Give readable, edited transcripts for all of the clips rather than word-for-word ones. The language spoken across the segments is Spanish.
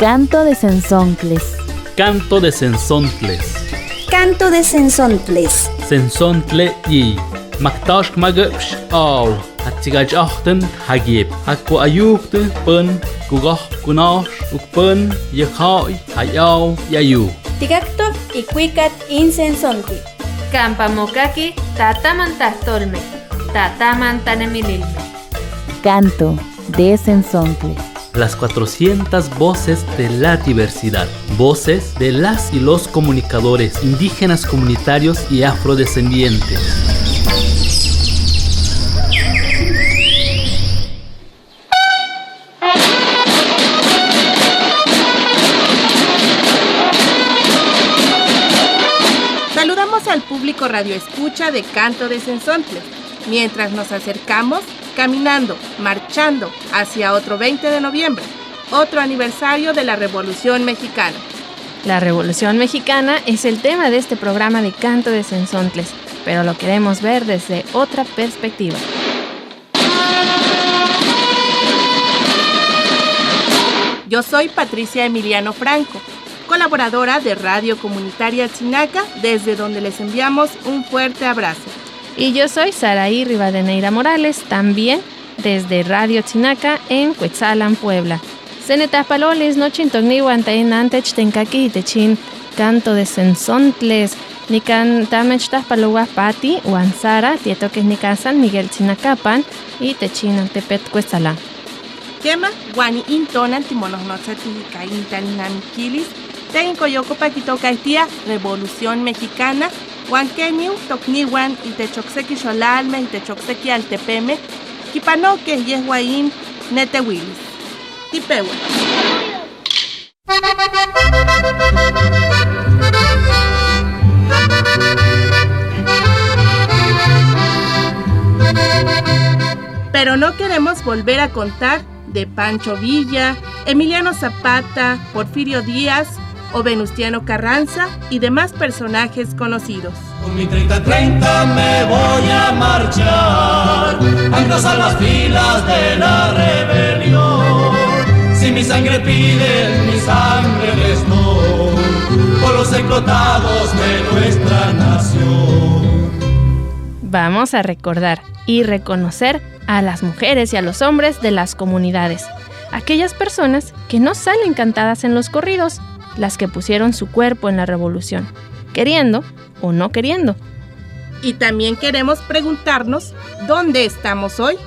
Canto de Sensontles. Canto de Sensontles. Canto de Sensontles. Sensontle y Maktash Magapsh Aw. Hatsigaj Achten Hagib. Hakwa Ayukte Pun Kugoh Kunosh Ukpun Yakhoi Hayaw Yayu. Tigacto y Cuicat Insensonti. Campamokaki Tatamantastolme. Tatamantanemililme. Canto de Sensontles. Las 400 voces de la diversidad. Voces de las y los comunicadores indígenas, comunitarios y afrodescendientes. Saludamos al público radioescucha de Canto de Sensontles, mientras nos acercamos caminando, marchando hacia otro 20 de noviembre, otro aniversario de la Revolución Mexicana. La Revolución Mexicana es el tema de este programa de Canto de Sensontles, pero lo queremos ver desde otra perspectiva. Yo soy Patricia Emiliano Franco, colaboradora de Radio Comunitaria Chinaca, desde donde les enviamos un fuerte abrazo. Y yo soy Saraí Rivadeneira Morales, también desde Radio Chinaca en Cuetzalan, Puebla. Senetapaloles nochintogniwan tainantech tenkaki techin Canto de Sensontles, nikan tamechtah palowa pati wan Sara tietoques nikan San Miguel Chinacapan y techin Tepet Cuetzalan. Quema guani intonan timonohnotzati caintaninamiquilis, tencoyoco paquitocaitia Revolución Mexicana, Huanqueniu, Tocniwan, Itechoxequi Xolalme, Itechoxequi Altepeme, Quipanoque, Yehuaín, Netehuilis. Tipehua. Pero no queremos volver a contar de Pancho Villa, Emiliano Zapata, Porfirio Díaz o Venustiano Carranza y demás personajes conocidos. Con mi 30-30 me voy a marchar, a engrosar las filas de la rebelión. Si mi sangre pide, mi sangre les doy, por los explotados de nuestra nación. Vamos a recordar y reconocer a las mujeres y a los hombres de las comunidades, aquellas personas que no salen cantadas en los corridos, las que pusieron su cuerpo en la revolución, queriendo o no queriendo. Y también queremos preguntarnos, ¿dónde estamos hoy?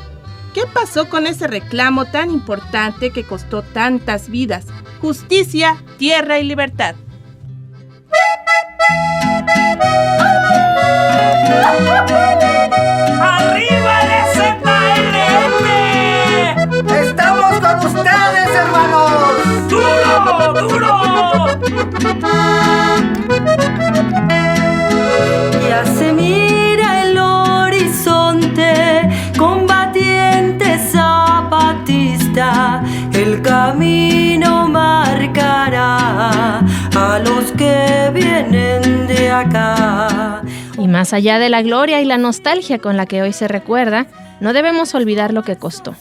¿Qué pasó con ese reclamo tan importante que costó tantas vidas? Justicia, tierra y libertad. ¡Arriba el ZLN! ¡Estamos con ustedes, hermanos! ¡Duro, duro! Ya se mira el horizonte, combatiente zapatista, el camino marcará a los que vienen de acá. Y más allá de la gloria y la nostalgia con la que hoy se recuerda, no debemos olvidar lo que costó: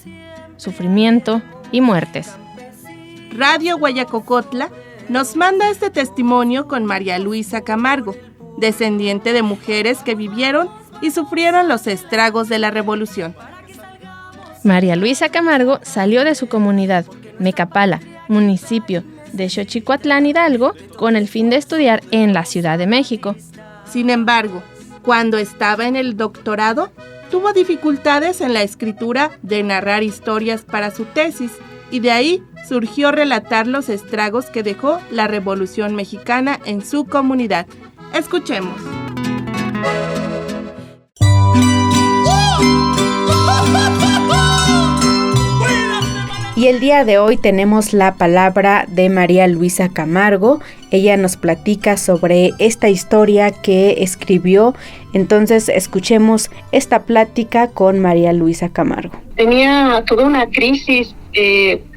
sufrimiento y muertes. Radio Guayacocotla nos manda este testimonio con María Luisa Camargo, descendiente de mujeres que vivieron y sufrieron los estragos de la revolución. María Luisa Camargo salió de su comunidad, Mecapala, municipio de Xochicuatlán, Hidalgo, con el fin de estudiar en la Ciudad de México. Sin embargo, cuando estaba en el doctorado, tuvo dificultades en la escritura de narrar historias para su tesis, y de ahí surgió relatar los estragos que dejó la Revolución Mexicana en su comunidad. Escuchemos. Y el día de hoy tenemos la palabra de María Luisa Camargo. Ella nos platica sobre esta historia que escribió. Entonces escuchemos esta plática con María Luisa Camargo. Tenía toda una crisis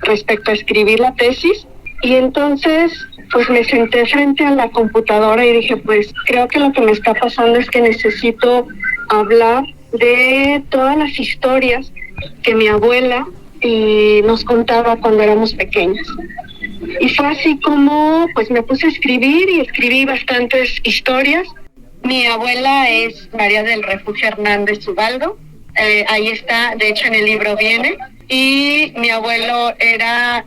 respecto a escribir la tesis, y entonces pues me senté frente a la computadora y dije, pues creo que lo que me está pasando es que necesito hablar de todas las historias que mi abuela nos contaba cuando éramos pequeñas. Y fue así como pues me puse a escribir y escribí bastantes historias. Mi abuela es María del Refugio Hernández Ubaldo, ahí está, de hecho en el libro viene, y mi abuelo era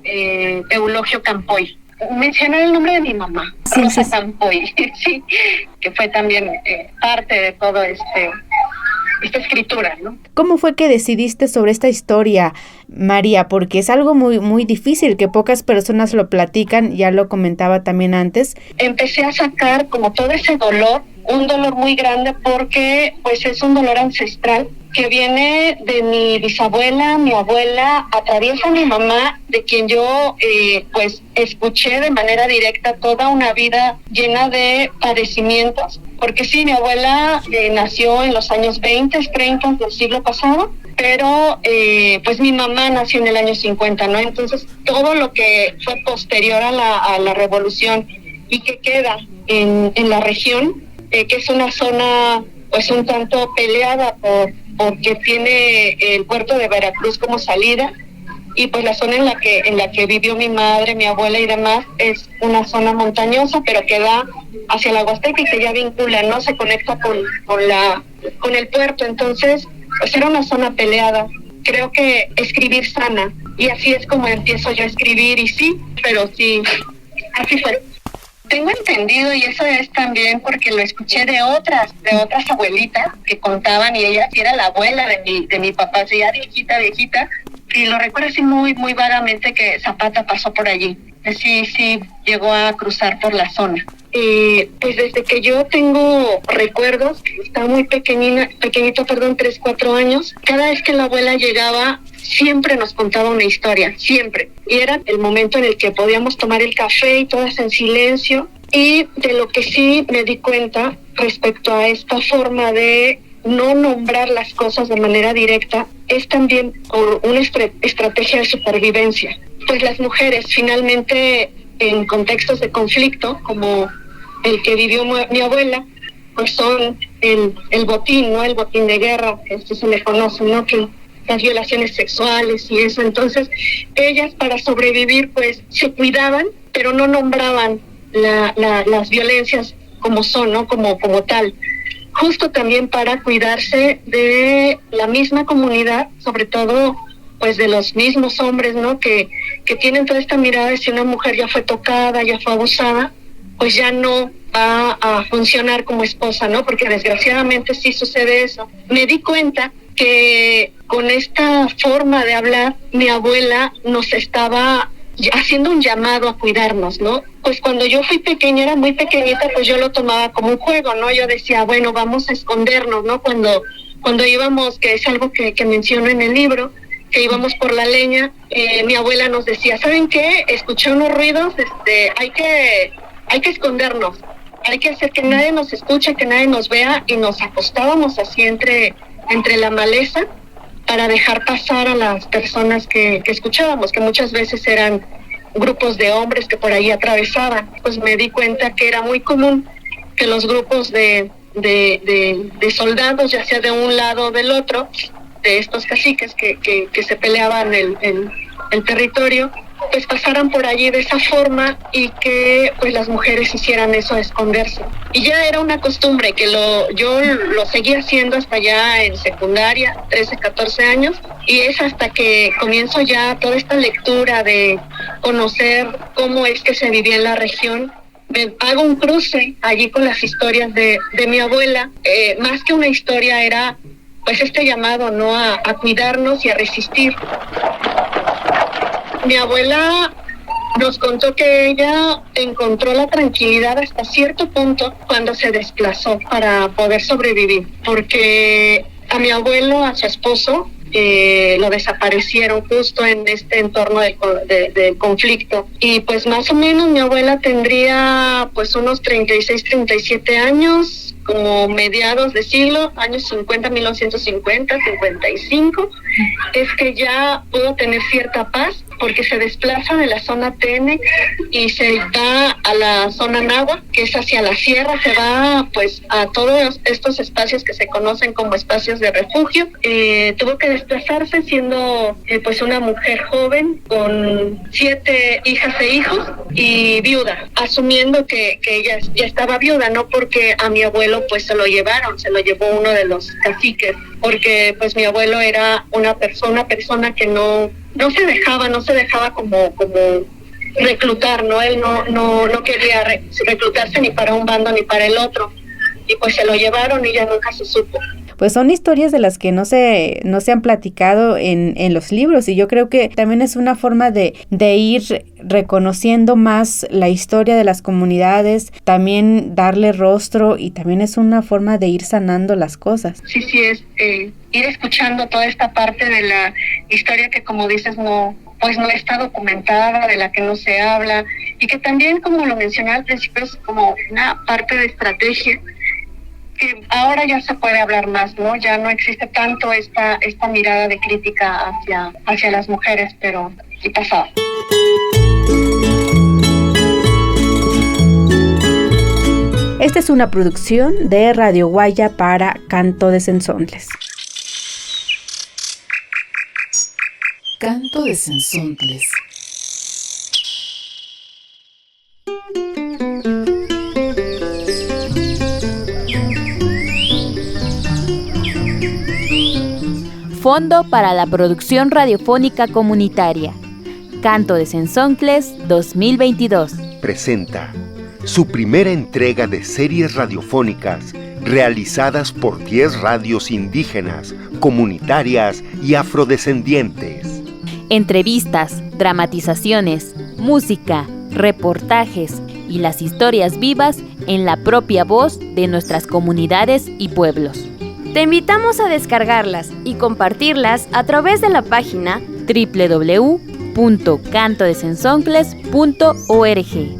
Eulogio Campoy. Mencioné el nombre de mi mamá, Rosa Campoy, sí, que fue también parte de todo esta escritura, ¿no? ¿Cómo fue que decidiste sobre esta historia, María? Porque es algo muy, muy difícil, que pocas personas lo platican, ya lo comentaba también antes. Empecé a sacar como todo ese dolor, un dolor muy grande porque pues es un dolor ancestral que viene de mi bisabuela, mi abuela, atraviesa a mi mamá, de quien yo pues escuché de manera directa toda una vida llena de padecimientos, porque sí, mi abuela nació en los años 20, 30 del siglo pasado, pero pues mi mamá nació en el año 50, ¿no? Entonces todo lo que fue posterior a la revolución y que queda en la región, que es una zona pues un tanto peleada porque tiene el puerto de Veracruz como salida, y pues la zona en la que vivió mi madre, mi abuela y demás es una zona montañosa, pero que da hacia la Huasteca y que ya vincula, ¿no? Se conecta con el puerto. Entonces pues era una zona peleada. Creo que escribir sana, y así es como empiezo yo a escribir, y sí, pero sí, así fue. Tengo entendido, y eso es también porque lo escuché de otras abuelitas que contaban, y ella sí era la abuela de mi papá, sí, ya viejita, y lo recuerdo así muy, muy vagamente que Zapata pasó por allí. Sí, llegó a cruzar por la zona. Pues desde que yo tengo recuerdos, estaba muy pequeñito, 3, 4 años, cada vez que la abuela llegaba, siempre nos contaba una historia, siempre. Y era el momento en el que podíamos tomar el café y todas en silencio. Y de lo que sí me di cuenta respecto a esta forma de no nombrar las cosas de manera directa, es también por una estrategia de supervivencia. Pues las mujeres finalmente en contextos de conflicto, como el que vivió mi abuela, pues son el botín, ¿no? El botín de guerra, que esto se le conoce, ¿no? Que las violaciones sexuales y eso. Entonces, ellas para sobrevivir, pues se cuidaban, pero no nombraban las violencias como son, ¿no? Como tal. Justo también para cuidarse de la misma comunidad, sobre todo pues de los mismos hombres, ¿no? Que tienen toda esta mirada de si una mujer ya fue tocada, ya fue abusada, pues ya no va a funcionar como esposa, ¿no? Porque desgraciadamente sí sucede eso. Me di cuenta que con esta forma de hablar, mi abuela nos estaba haciendo un llamado a cuidarnos, ¿no? Pues cuando yo fui pequeña, era muy pequeñita, pues yo lo tomaba como un juego, ¿no? Yo decía, bueno, vamos a escondernos, ¿no? Cuando íbamos, que es algo que menciono en el libro, que íbamos por la leña, mi abuela nos decía, ¿saben qué? Escuché unos ruidos, hay que escondernos, hay que hacer que nadie nos escuche, que nadie nos vea, y nos acostábamos así entre la maleza para dejar pasar a las personas que escuchábamos, que muchas veces eran grupos de hombres que por ahí atravesaban. Pues me di cuenta que era muy común que los grupos de soldados, ya sea de un lado o del otro, de estos caciques que se peleaban el territorio, pues pasaran por allí de esa forma, y que pues las mujeres hicieran eso, esconderse. Y ya era una costumbre que yo lo seguía haciendo hasta ya en secundaria, 13, 14 años, y es hasta que comienzo ya toda esta lectura de conocer cómo es que se vivía en la región. Me hago un cruce allí con las historias de mi abuela. Más que una historia era pues este llamado, ¿no? A cuidarnos y a resistir. Mi abuela nos contó que ella encontró la tranquilidad hasta cierto punto cuando se desplazó para poder sobrevivir, porque a mi abuelo, a su esposo, lo desaparecieron justo en este entorno de conflicto. Y pues más o menos mi abuela tendría pues unos 36, 37 años, como mediados de siglo, años 50, 1950, 55, es que ya pudo tener cierta paz, porque se desplaza de la zona Tene y se va a la zona Nahua, que es hacia la sierra, se va pues a todos estos espacios que se conocen como espacios de refugio. Tuvo que desplazarse siendo pues una mujer joven con 7 hijas e hijos y viuda, asumiendo que ella ya estaba viuda, no porque a mi abuelo pues se lo llevó uno de los caciques, porque pues mi abuelo era una persona que no se dejaba como reclutar, ¿no? Él no quería reclutarse ni para un bando ni para el otro, y pues se lo llevaron y ya nunca se supo. Pues son historias de las que no se han platicado en los libros, y yo creo que también es una forma de ir reconociendo más la historia de las comunidades, también darle rostro, y también es una forma de ir sanando las cosas. Sí, es ir escuchando toda esta parte de la historia que, como dices, no está documentada, de la que no se habla, y que también, como lo mencioné al principio, es como una parte de estrategia que ahora ya se puede hablar más, ¿no? Ya no existe tanto esta mirada de crítica hacia las mujeres, pero sí pasaba. Esta es una producción de Radio Guaya para Canto de Sensontles. Canto de Sensontles. Fondo para la Producción Radiofónica Comunitaria. Canto de Sensontles 2022. Presenta su primera entrega de series radiofónicas realizadas por 10 radios indígenas, comunitarias y afrodescendientes. Entrevistas, dramatizaciones, música, reportajes y las historias vivas en la propia voz de nuestras comunidades y pueblos. Te invitamos a descargarlas y compartirlas a través de la página www.cantodesensoncles.org.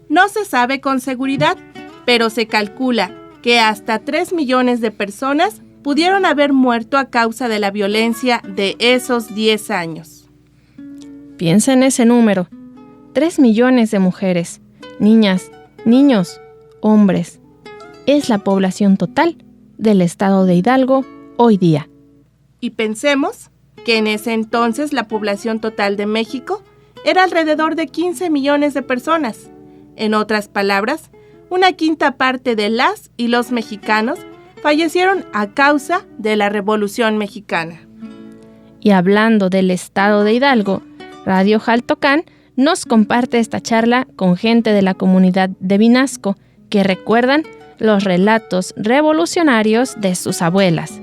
No se sabe con seguridad, pero se calcula que hasta 3 millones de personas pudieron haber muerto a causa de la violencia de esos 10 años. Piensa en ese número. 3 millones de mujeres, niñas, niños, hombres. Es la población total del estado de Hidalgo hoy día. Y pensemos que en ese entonces la población total de México era alrededor de 15 millones de personas. En otras palabras, una quinta parte de las y los mexicanos fallecieron a causa de la Revolución Mexicana. Y hablando del estado de Hidalgo, Radio Xaltocán nos comparte esta charla con gente de la comunidad de Vinasco que recuerdan los relatos revolucionarios de sus abuelas.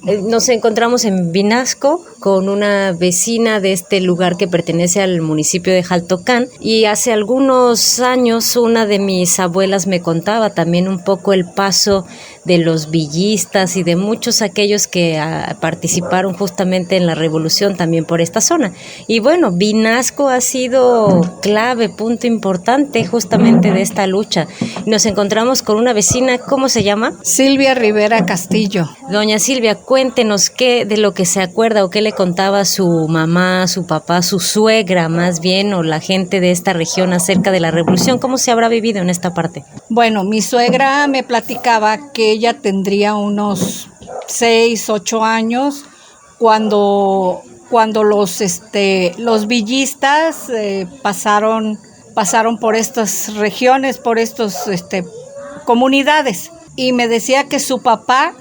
Nos encontramos en Vinasco con una vecina de este lugar que pertenece al municipio de Xaltocán, y hace algunos años una de mis abuelas me contaba también un poco el paso de los villistas y de muchos aquellos que participaron justamente en la revolución también por esta zona. Y bueno, Vinasco ha sido clave, punto importante justamente de esta lucha. Nos encontramos con una vecina, ¿cómo se llama? Silvia Rivera Castillo. Doña Silvia, cuéntenos qué de lo que se acuerda o qué le contaba su mamá, su papá, su suegra más bien, o la gente de esta región acerca de la revolución. ¿Cómo se habrá vivido en esta parte? Bueno, mi suegra me platicaba que ella tendría unos 6, 8 años cuando los villistas pasaron por estas regiones, por estas comunidades, y me decía que su papá,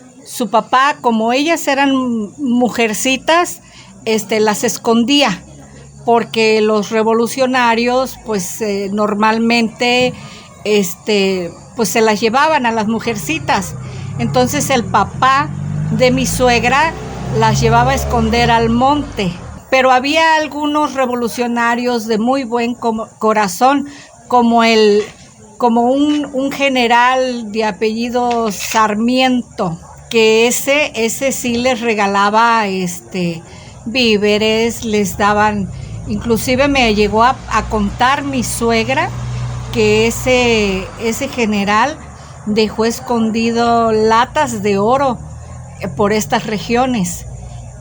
como ellas eran mujercitas, las escondía, porque los revolucionarios pues normalmente pues se las llevaban a las mujercitas. Entonces el papá de mi suegra las llevaba a esconder al monte, pero había algunos revolucionarios de muy buen corazón, como el como un general de apellido Sarmiento, que ese sí les regalaba víveres, les daban, inclusive me llegó a contar mi suegra que ese general dejó escondido latas de oro por estas regiones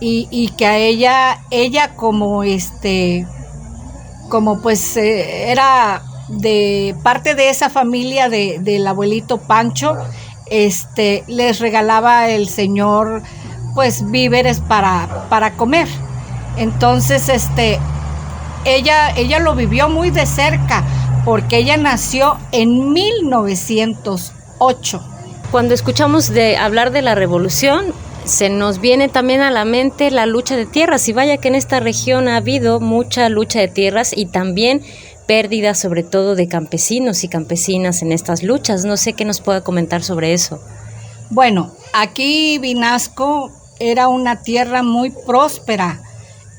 y que a ella como pues era de parte de esa familia del abuelito Pancho, les regalaba el señor pues víveres para comer. Entonces ella lo vivió muy de cerca porque ella nació en 1908. Cuando escuchamos hablar de la revolución, se nos viene también a la mente la lucha de tierras, y vaya que en esta región ha habido mucha lucha de tierras y también pérdida sobre todo de campesinos y campesinas en estas luchas. No sé qué nos pueda comentar sobre eso. Bueno, aquí Vinasco era una tierra muy próspera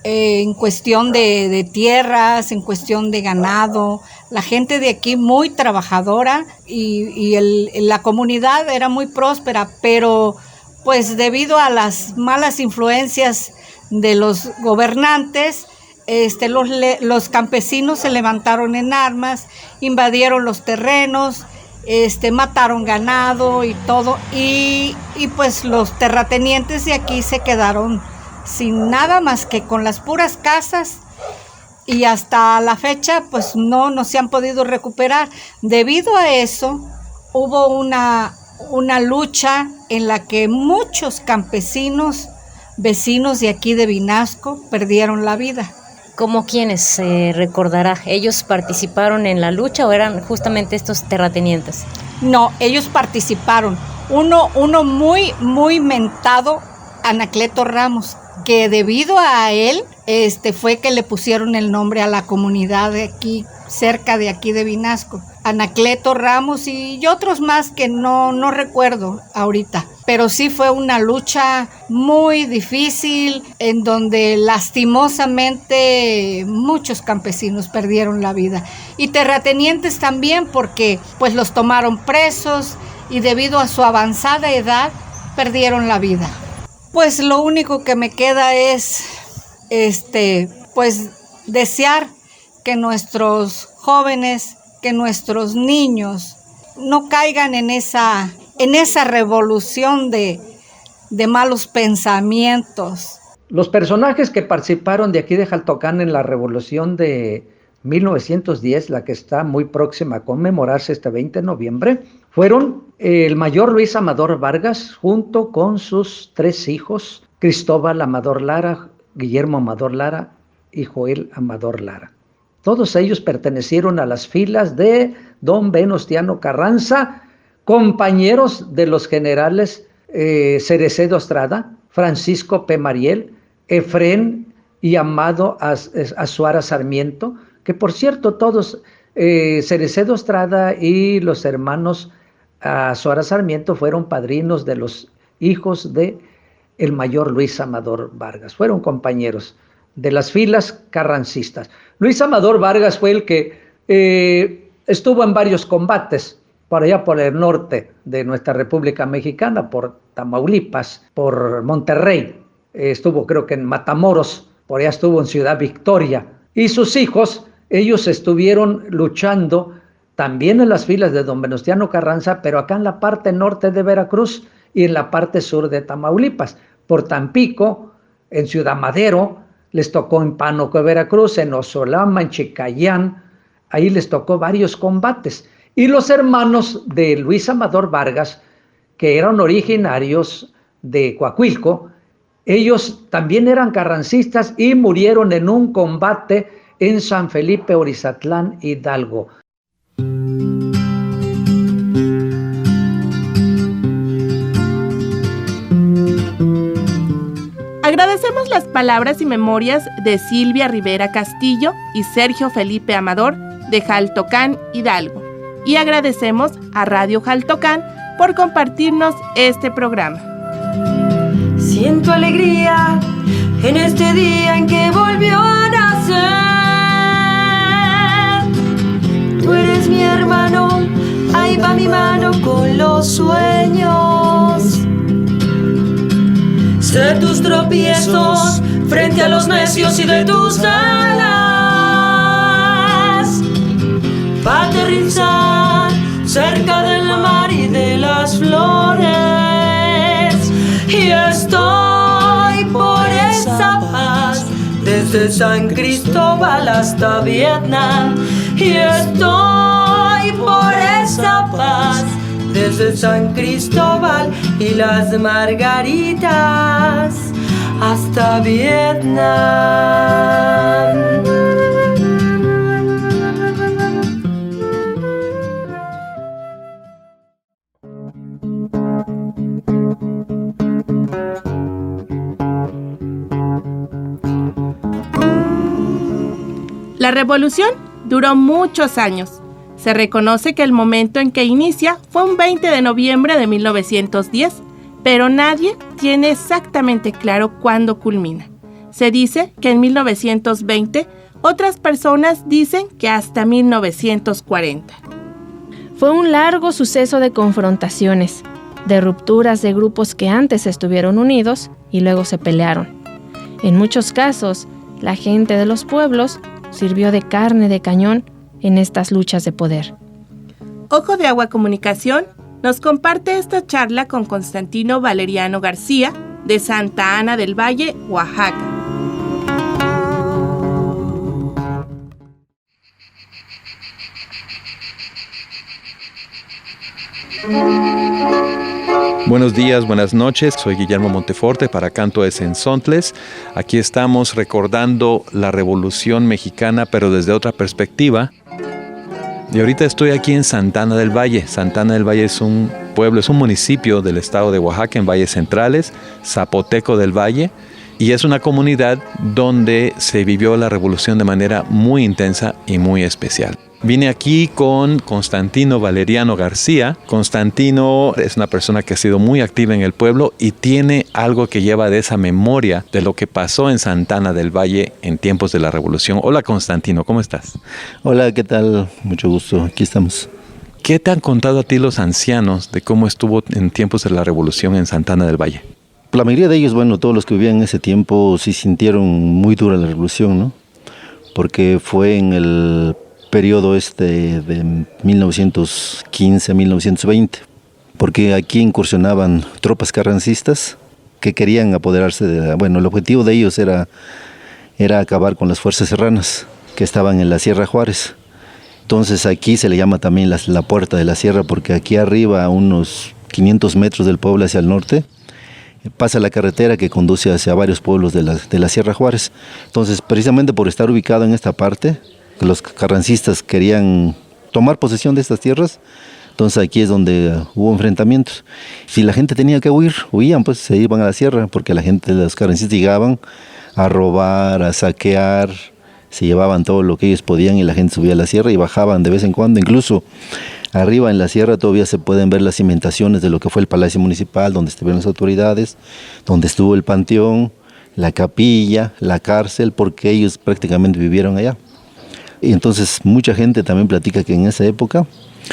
en cuestión de tierras, en cuestión de ganado. La gente de aquí muy trabajadora y la comunidad era muy próspera, pero pues debido a las malas influencias de los gobernantes, los campesinos se levantaron en armas, invadieron los terrenos, mataron ganado y todo, y pues los terratenientes de aquí se quedaron sin nada más que con las puras casas, y hasta la fecha pues no se han podido recuperar. Debido a eso hubo una lucha en la que muchos campesinos vecinos de aquí de Vinasco perdieron la vida. ¿Cómo quiénes se recordará? ¿Ellos participaron en la lucha o eran justamente estos terratenientes? No, ellos participaron. Uno muy, muy mentado, Anacleto Ramos, que debido a él fue que le pusieron el nombre a la comunidad de aquí, cerca de aquí de Vinasco. Anacleto Ramos y otros más que no recuerdo ahorita. Pero sí fue una lucha muy difícil en donde lastimosamente muchos campesinos perdieron la vida. Y terratenientes también, porque pues los tomaron presos y debido a su avanzada edad perdieron la vida. Pues lo único que me queda es pues desear que nuestros jóvenes, que nuestros niños no caigan en esa revolución de malos pensamientos. Los personajes que participaron de aquí de Jaltocán en la revolución de 1910, la que está muy próxima a conmemorarse este 20 de noviembre, fueron el mayor Luis Amador Vargas junto con sus 3 hijos, Cristóbal Amador Lara, Guillermo Amador Lara y Joel Amador Lara. Todos ellos pertenecieron a las filas de don Venustiano Carranza, compañeros de los generales Cerecedo Estrada, Francisco P. Mariel, Efrén y Amado Azuara Sarmiento, que por cierto todos, Cerecedo Estrada y los hermanos Azuara Sarmiento fueron padrinos de los hijos de el mayor Luis Amador Vargas, fueron compañeros de las filas carrancistas. Luis Amador Vargas fue el que estuvo en varios combates por allá por el norte de nuestra República Mexicana, por Tamaulipas, por Monterrey, estuvo creo que en Matamoros, por allá estuvo en Ciudad Victoria, y sus hijos, ellos estuvieron luchando también en las filas de don Venustiano Carranza, pero acá en la parte norte de Veracruz y en la parte sur de Tamaulipas, por Tampico, en Ciudad Madero, les tocó en Pánuco de Veracruz, en Osolama, en Chicayán, ahí les tocó varios combates. Y los hermanos de Luis Amador Vargas, que eran originarios de Coahuilco, ellos también eran carrancistas y murieron en un combate en San Felipe Orizatlán, Hidalgo. Agradecemos las palabras y memorias de Silvia Rivera Castillo y Sergio Felipe Amador de Jaltocán, Hidalgo. Y agradecemos a Radio Jaltocán por compartirnos este programa. Siento alegría en este día en que volvió a nacer. Tú eres mi hermano, va mi mano con los sueños. Sé tus tropiezos frente a los necios y de tus alas, para aterrizar cerca del mar y de las flores. Y estoy por esa paz desde San Cristóbal hasta Vietnam. Y estoy por esa paz desde San Cristóbal y las Margaritas hasta Vietnam. La revolución duró muchos años. Se reconoce que el momento en que inicia fue un 20 de noviembre de 1910, pero nadie tiene exactamente claro cuándo culmina. Se dice que en 1920, otras personas dicen que hasta 1940. Fue un largo suceso de confrontaciones, de rupturas de grupos que antes estuvieron unidos y luego se pelearon. En muchos casos, la gente de los pueblos sirvió de carne de cañón en estas luchas de poder. Ojo de Agua Comunicación nos comparte esta charla con Constantino Valeriano García de Santa Ana del Valle, Oaxaca. Buenos días, buenas noches. Soy Guillermo Monteforte para Canto de Cenzontles. Aquí estamos recordando la Revolución Mexicana, pero desde otra perspectiva. Y ahorita estoy aquí en Santa Ana del Valle. Santa Ana del Valle es un pueblo, es un municipio del estado de Oaxaca, en Valles Centrales, Zapoteco del Valle. Y es una comunidad donde se vivió la revolución de manera muy intensa y muy especial. Vine aquí con Constantino Valeriano García. Constantino es una persona que ha sido muy activa en el pueblo y tiene algo que lleva de esa memoria de lo que pasó en Santa Ana del Valle en tiempos de la revolución. Hola Constantino, ¿cómo estás? Hola, ¿qué tal? Mucho gusto, aquí estamos. ¿Qué te han contado a ti los ancianos de cómo estuvo en tiempos de la revolución en Santa Ana del Valle? La mayoría de ellos, bueno, todos los que vivían en ese tiempo sí sintieron muy dura la revolución, ¿no? Porque fue en el periodo de 1915 a 1920, porque aquí incursionaban tropas carrancistas que querían apoderarse el objetivo de ellos era acabar con las fuerzas serranas que estaban en la Sierra Juárez. Entonces aquí se le llama también la Puerta de la Sierra, porque aquí arriba, a unos 500 metros del pueblo hacia el norte, pasa la carretera que conduce hacia varios pueblos de la Sierra Juárez. Entonces, precisamente por estar ubicado en esta parte, los carrancistas querían tomar posesión de estas tierras. Entonces aquí es donde hubo enfrentamientos. Si la gente tenía que huían, pues se iban a la sierra, porque la gente de los carrancistas llegaban a robar, a saquear, se llevaban todo lo que ellos podían y la gente subía a la sierra y bajaban de vez en cuando. Incluso arriba en la sierra todavía se pueden ver las cimentaciones de lo que fue el Palacio Municipal, donde estuvieron las autoridades, donde estuvo el panteón, la capilla, la cárcel, porque ellos prácticamente vivieron allá. Y entonces mucha gente también platica que en esa época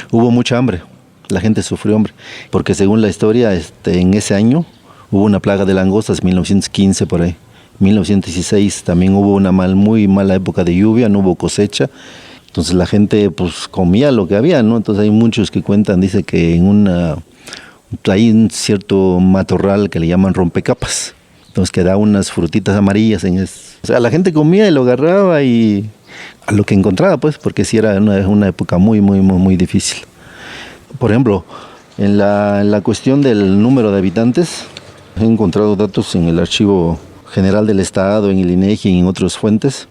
hubo mucha hambre, la gente sufrió hambre, porque según la historia, en ese año hubo una plaga de langostas, 1915 por ahí. 1916 también hubo una muy mala época de lluvia, no hubo cosecha, entonces la gente pues comía lo que había, ¿no? Entonces hay muchos que cuentan, dice que hay un cierto matorral que le llaman rompecapas, entonces que da unas frutitas amarillas o sea, la gente comía y lo agarraba y a lo que encontraba, pues, porque sí era una época muy difícil. Por ejemplo, en la cuestión del número de habitantes, he encontrado datos en el Archivo General del Estado, en el INEGI y en otras fuentes,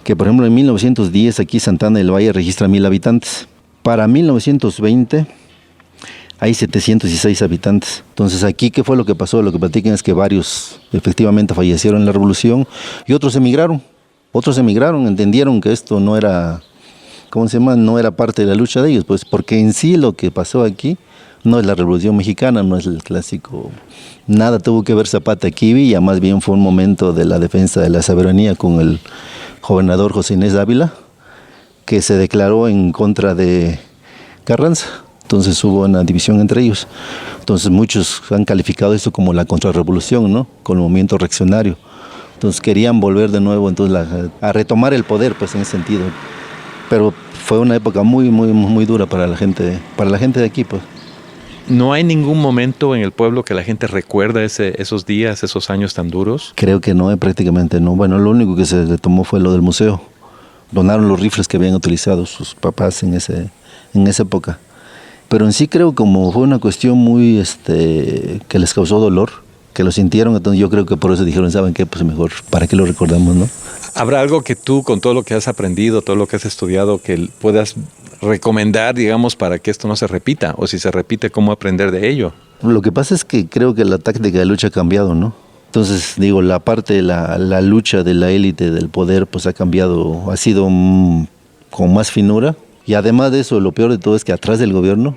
que por ejemplo en 1910 aquí Santa Ana del Valle registra 1,000 habitantes. Para 1920 hay 706 habitantes. Entonces aquí, ¿qué fue lo que pasó? Lo que platican es que varios efectivamente fallecieron en la revolución y otros emigraron. Entendieron que esto no era, no era parte de la lucha de ellos, pues porque en sí lo que pasó aquí no es la Revolución Mexicana, no es el clásico, nada tuvo que ver Zapata aquí, Villa, más bien fue un momento de la defensa de la soberanía con el gobernador José Inés Dávila, que se declaró en contra de Carranza. Entonces hubo una división entre ellos. Entonces muchos han calificado esto como la contrarrevolución, ¿no? Con el movimiento reaccionario. Entonces querían volver de nuevo a retomar el poder, pues, en ese sentido. Pero fue una época muy dura para la gente de aquí, pues. ¿No hay ningún momento en el pueblo que la gente recuerda esos días, esos años tan duros? Creo que no, prácticamente no. Bueno, lo único que se retomó fue lo del museo. Donaron los rifles que habían utilizado sus papás en esa época. Pero en sí creo como fue una cuestión muy que les causó dolor, que lo sintieron, entonces yo creo que por eso dijeron, ¿saben qué? Pues mejor, ¿para qué lo recordamos, no? ¿Habrá algo que tú, con todo lo que has aprendido, todo lo que has estudiado, que puedas recomendar, digamos, para que esto no se repita? O si se repite, ¿cómo aprender de ello? Lo que pasa es que creo que la táctica de lucha ha cambiado, ¿no? Entonces, digo, la parte de la lucha de la élite del poder, pues ha cambiado, ha sido con más finura. Y además de eso, lo peor de todo es que atrás del gobierno,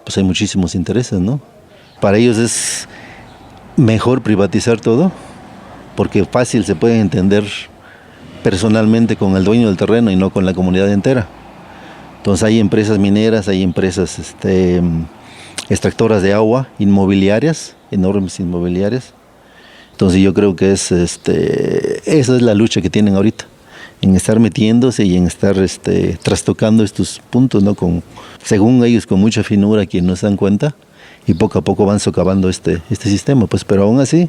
pues hay muchísimos intereses, ¿no? Para ellos es mejor privatizar todo, porque fácil se puede entender personalmente con el dueño del terreno y no con la comunidad entera. Entonces hay empresas mineras, hay empresas extractoras de agua, inmobiliarias, enormes inmobiliarias. Entonces yo creo que esa es la lucha que tienen ahorita, en estar metiéndose y en estar trastocando estos puntos, ¿no? Según ellos, con mucha finura, quien no se dan cuenta, y poco a poco van socavando este sistema. Pues, pero aún así,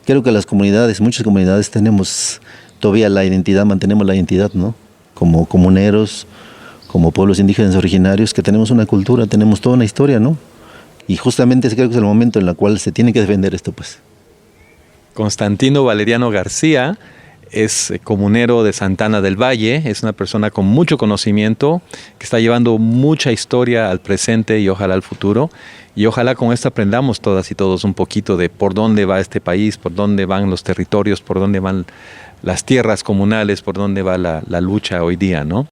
creo que muchas comunidades tenemos todavía mantenemos la identidad, ¿no? Como comuneros, como pueblos indígenas originarios, que tenemos una cultura, tenemos toda una historia, ¿no? Y justamente creo que es el momento en el cual se tiene que defender esto, pues. Constantino Valeriano García es comunero de Santana del Valle, es una persona con mucho conocimiento, que está llevando mucha historia al presente y ojalá al futuro. Y ojalá con esto aprendamos todas y todos un poquito de por dónde va este país, por dónde van los territorios, por dónde van las tierras comunales, por dónde va la lucha hoy día, ¿no?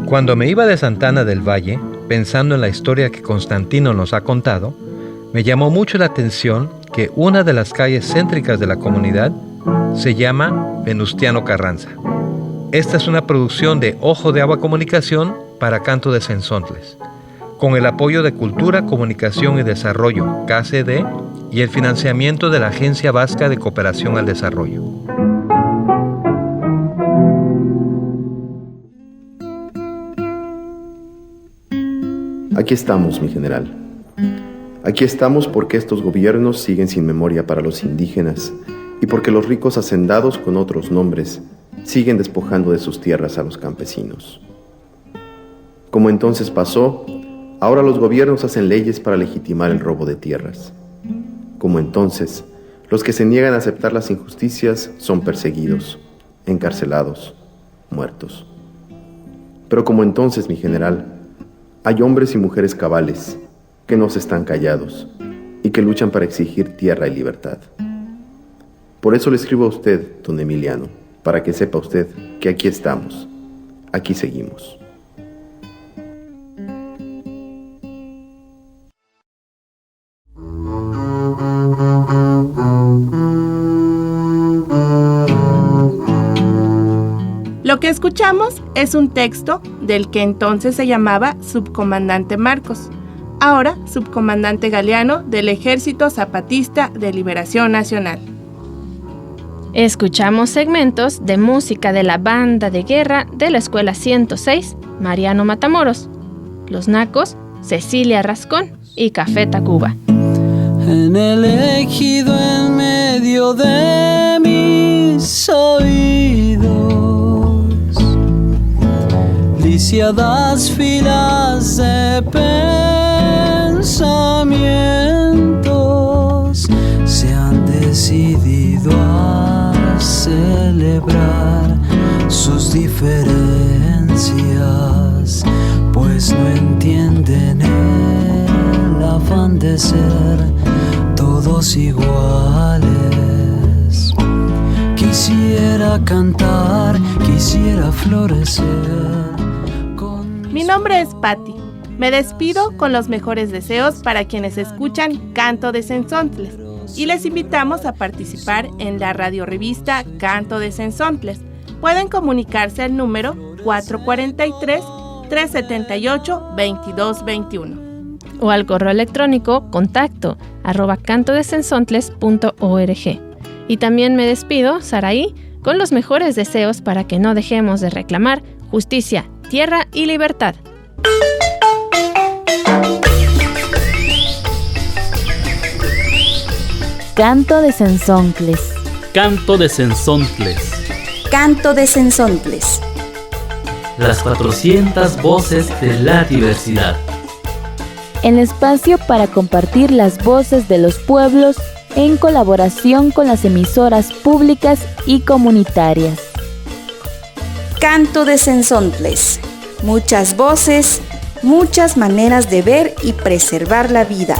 Cuando me iba de Santana del Valle, pensando en la historia que Constantino nos ha contado, me llamó mucho la atención que una de las calles céntricas de la comunidad se llama Venustiano Carranza. Esta es una producción de Ojo de Agua Comunicación para Canto de Cenzontles, con el apoyo de Cultura, Comunicación y Desarrollo, KCD, y el financiamiento de la Agencia Vasca de Cooperación al Desarrollo. Aquí estamos, mi general. Aquí estamos porque estos gobiernos siguen sin memoria para los indígenas y porque los ricos hacendados con otros nombres siguen despojando de sus tierras a los campesinos. Como entonces pasó, ahora los gobiernos hacen leyes para legitimar el robo de tierras. Como entonces, los que se niegan a aceptar las injusticias son perseguidos, encarcelados, muertos. Pero como entonces, mi general, hay hombres y mujeres cabales que no se están callados y que luchan para exigir tierra y libertad. Por eso le escribo a usted, don Emiliano, para que sepa usted que aquí estamos, aquí seguimos. Lo que escuchamos es un texto del que entonces se llamaba Subcomandante Marcos, ahora Subcomandante Galeano del Ejército Zapatista de Liberación Nacional. Escuchamos segmentos de música de la banda de guerra de la Escuela 106, Mariano Matamoros, Los Nacos, Cecilia Rascón y Café Tacuba. En el ejido en medio de mis oídos, lisiadas filas de pensamientos se han decidido a celebrar sus diferencias, pues no entienden el afán de ser todos iguales. Quisiera cantar, quisiera florecer. Mi nombre es Patti. Me despido con los mejores deseos para quienes escuchan Canto de Cenzontles y les invitamos a participar en la radiorevista Canto de Cenzontles, pueden comunicarse al número 443-378-2221. O al correo electrónico contacto@cantodesensontles.org. Y también me despido, Saraí, con los mejores deseos para que no dejemos de reclamar justicia, tierra y libertad. Canto de Sensontles. Canto de Sensontles. Canto de Sensontles. Las 400 voces de la diversidad. El espacio para compartir las voces de los pueblos en colaboración con las emisoras públicas y comunitarias. Canto de Sensontles. Muchas voces, muchas maneras de ver y preservar la vida.